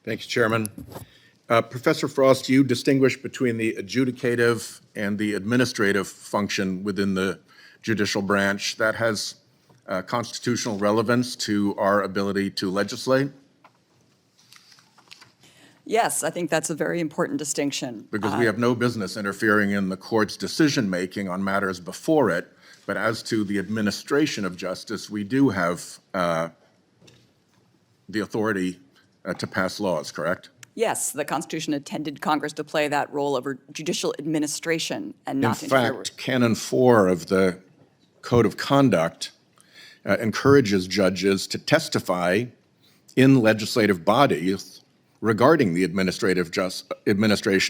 Thanks, Chairman. Professor Frost, you distinguish between the adjudicative and the administrative function within the judicial branch. That has constitutional relevance to our ability to legislate? Yes, I think that's a very important distinction. Because we have no business interfering in the court's decision-making on matters before it, but as to the administration of justice, we do have the authority to pass laws, correct? Yes, the Constitution intended Congress to play that role over judicial administration and not In interfere with. fact, Canon 4 of the Code of Conduct encourages judges to testify in legislative bodies regarding the administration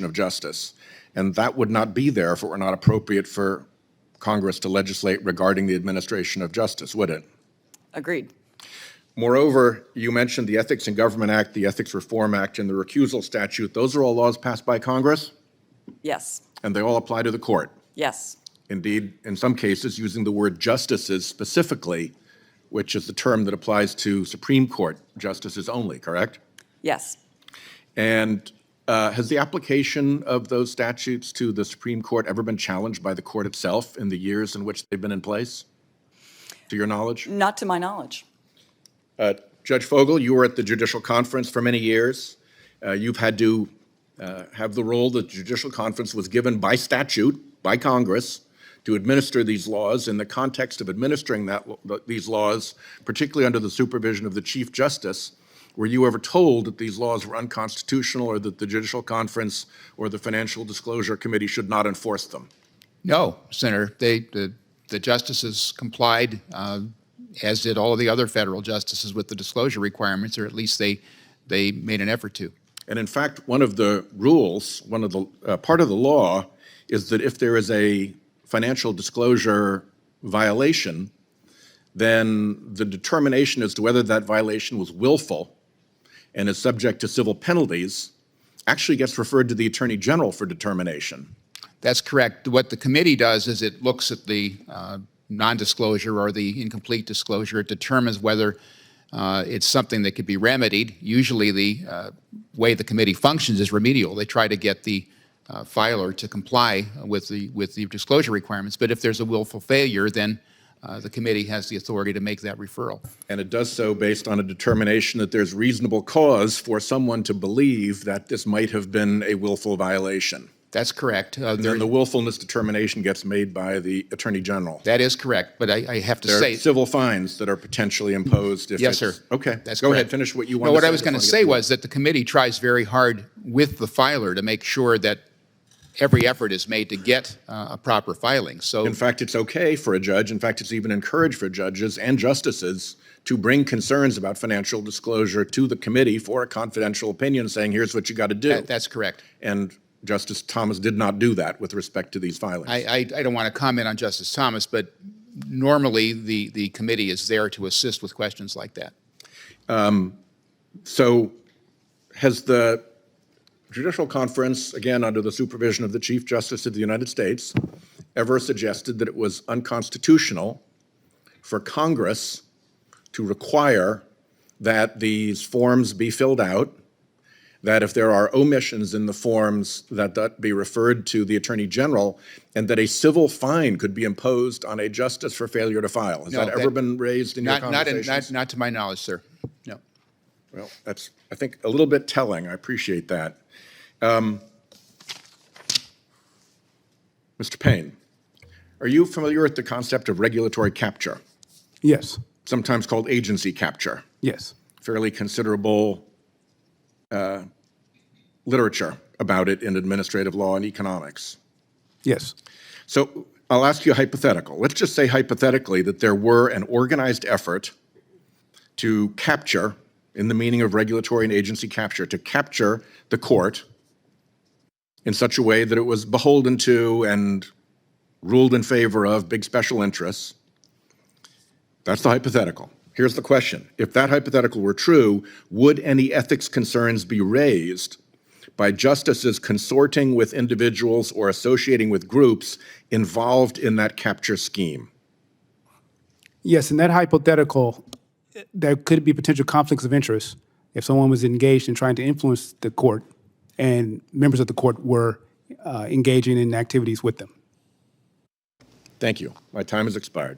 of justice. And that would not be there if it were not appropriate for Congress to legislate regarding the administration of justice, would it? Agreed. Moreover, you mentioned the Ethics in Government Act, the Ethics Reform Act, and the Recusal Statute. Those are all laws passed by Congress, Yes. and they all apply to the court. Yes. Indeed, in some cases, using the word justices specifically, which is the term that applies to Supreme Court justices only, correct? Yes. And has the application of those statutes to the Supreme Court ever been challenged by the court itself in the years in which they've been in place, to your knowledge? Not to my knowledge. Judge Fogel, you were at the Judicial Conference for many years. You've had to have the role that the Judicial Conference was given by statute, by Congress, to administer these laws. In the context of administering these laws, particularly under the supervision of the Chief Justice, were you ever told that these laws were unconstitutional or that the Judicial Conference or the Financial Disclosure Committee should not enforce them? No, Senator. The justices complied, as did all of the other federal justices, with the disclosure requirements, or at least they made an effort to. And in fact, one of the rules, one of the part of the law is that if there is a financial disclosure violation, then the determination as to whether that violation was willful and is subject to civil penalties actually gets referred to the Attorney General for determination. That's correct. What the committee does is it looks at the non-disclosure or the incomplete disclosure. It determines whether it's something that could be remedied. Usually the way the committee functions is remedial. They try to get the filer to comply with the disclosure requirements. But if there's a willful failure, then the committee has the authority to make that referral. And it does so based on a determination that there's reasonable cause for someone to believe that this might have been a willful violation. That's correct. Then the willfulness determination gets made by the Attorney General. That is correct, but I have to There say— are civil fines that are potentially imposed if Yes, it's— sir. Okay, That's go correct. ahead, finish what you wanted No, to what say. I was going to say was that the committee tries very hard with the filer to make sure that every effort is made to get a proper filing. So, In fact, it's okay for a judge, in fact, it's even encouraged for judges and justices to bring concerns about financial disclosure to the committee for a confidential opinion saying, here's what you got to do. that's correct. And Justice Thomas did not do that with respect to these filings. I don't want to comment on Justice Thomas, but normally the committee is there to assist with questions like that. So has the Judicial Conference, again, under the supervision of the Chief Justice of the United States, ever suggested that it was unconstitutional for Congress to require that these forms be filled out, that if there are omissions in the forms, that be referred to the Attorney General, and that a civil fine could be imposed on a justice for failure to file? Has No, that ever been raised in your conversations? Not to my knowledge, sir. No. Well, that's, I think, a little bit telling. I appreciate that. Mr. Payne, are you familiar with the concept of regulatory capture, Yes. sometimes called agency capture? Yes. Fairly considerable literature about it in administrative law and economics. Yes. So I'll ask you a hypothetical. Let's just say hypothetically that there were an organized effort to capture, in the meaning of regulatory and agency capture, to capture the court in such a way that it was beholden to and ruled in favor of big special interests. That's the hypothetical. Here's the question. If that hypothetical were true, would any ethics concerns be raised by justices consorting with individuals or associating with groups involved in that capture scheme? Yes, in that hypothetical, there could be potential conflicts of interest if someone was engaged in trying to influence the court and members of the court were engaging in activities with them. Thank you. My time has expired.